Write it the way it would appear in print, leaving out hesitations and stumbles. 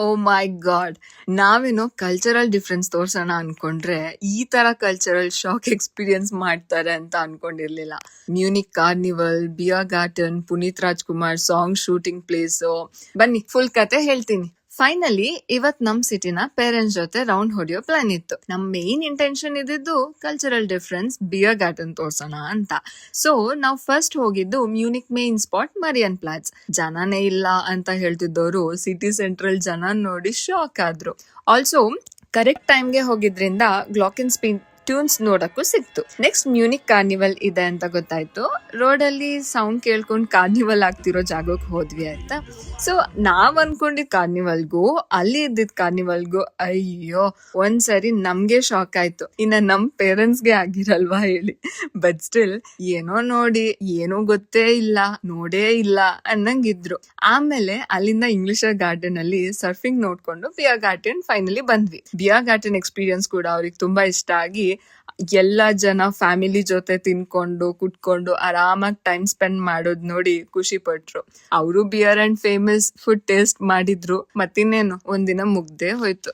O my god! ನಾವೇನೋ cultural difference ತೋರ್ಸೋಣ ಅನ್ಕೊಂಡ್ರೆ ಈ ತರ ಕಲ್ಚರಲ್ ಶಾಕ್ ಎಕ್ಸ್ಪೀರಿಯನ್ಸ್ ಮಾಡ್ತಾರೆ ಅಂತ ಅನ್ಕೊಂಡಿರ್ಲಿಲ್ಲ. Munich carnival, beer garten, Puneeth Rajkumar song shooting place. ಬನ್ನಿ ಫುಲ್ ಕತೆ ಹೇಳ್ತೀನಿ. ಫೈನಲಿ ಇವತ್ ನಮ್ ಸಿಟಿನ ಪೇರೆಂಟ್ಸ್ ಜೊತೆ ರೌಂಡ್ ಹೊಡಿಯೋ ಪ್ಲಾನ್ ಇತ್ತು. ನಮ್ ಮೇನ್ ಇಂಟೆನ್ಷನ್ ಇದ್ದಿದ್ದು ಕಲ್ಚರಲ್ ಡಿಫ್ರೆನ್ಸ್ ಬಿಯರ್ ಗಾರ್ಡನ್ ತೋರ್ಸೋಣ ಅಂತ. ಸೊ ನಾವ್ ಫಸ್ಟ್ ಹೋಗಿದ್ದು Munich main spot Marienplatz. ಜನನೇ ಇಲ್ಲ ಅಂತ ಹೇಳ್ತಿದ್ದವರು ಸಿಟಿ ಸೆಂಟ್ರಲ್ ಜನ ನೋಡಿ ಶಾಕ್ ಆದ್ರು. ಆಲ್ಸೋ ಕರೆಕ್ಟ್ ಟೈಮ್ಗೆ ಹೋಗಿದ್ರಿಂದ ಗ್ಲಾಕಿನ್ ಸ್ಪಿನ್ ಟ್ಯೂನ್ಸ್ ನೋಡಕ್ಕೂ ಸಿಕ್ತು. ನೆಕ್ಸ್ಟ್ ಮ್ಯೂನಿಕ್ ಕಾರ್ನಿವಲ್ ಇದೆ ಅಂತ ಗೊತ್ತಾಯ್ತು. ರೋಡ್ ಅಲ್ಲಿ ಸೌಂಡ್ ಕೇಳ್ಕೊಂಡ್ ಕಾರ್ನಿವಲ್ ಆಗ್ತಿರೋ ಜಾಗಕ್ಕೆ ಹೋದ್ವಿ ಆಯ್ತಾ. ಸೊ ನಾವ್ ಅನ್ಕೊಂಡಿದ್ ಕಾರ್ನಿವಲ್ಗೂ ಅಲ್ಲಿ ಇದ್ದಿದ್ ಕಾರ್ನಿವಲ್ಗೂ ಅಯ್ಯೋ ಒಂದ್ಸರಿ ನಮ್ಗೆ ಶಾಕ್ ಆಯ್ತು. ಇನ್ನ ನಮ್ ಪೇರೆಂಟ್ಸ್ಗೆ ಆಗಿರಲ್ವಾ ಹೇಳಿ. ಬಟ್ ಸ್ಟಿಲ್ ಏನೋ ನೋಡಿ ಏನೋ ಗೊತ್ತೇ ಇಲ್ಲ, ನೋಡೇ ಇಲ್ಲ ಅನ್ನಂಗಿದ್ರು. ಆಮೇಲೆ ಅಲ್ಲಿಂದ ಇಂಗ್ಲಿಷರ್ ಗಾರ್ಡನ್ ಅಲ್ಲಿ ಸರ್ಫಿಂಗ್ ನೋಡ್ಕೊಂಡು ಬಿಯರ್ ಗಾರ್ಡನ್ ಫೈನಲಿ ಬಂದ್ವಿ. ಬಿಯರ್ ಗಾರ್ಡನ್ ಎಕ್ಸ್ಪೀರಿಯನ್ಸ್ ಕೂಡ ಅವ್ರಿಗೆ ತುಂಬಾ ಇಷ್ಟ ಆಗಿ ಎಲ್ಲ ಜನ ಫ್ಯಾಮಿಲಿ ಜೊತೆ ತಿನ್ಕೊಂಡು ಕುಟ್ಕೊಂಡು ಆರಾಮಾಗಿ ಟೈಮ್ ಸ್ಪೆಂಡ್ ಮಾಡೋದ್ ನೋಡಿ ಖುಷಿ ಪಟ್ರು. ಅವರು beer and famous food taste ಮಾಡಿದ್ರು. ಮತ್ತಿನ್ನೇನು ಒಂದಿನ ಮುಗ್ದೇ ಹೋಯ್ತು.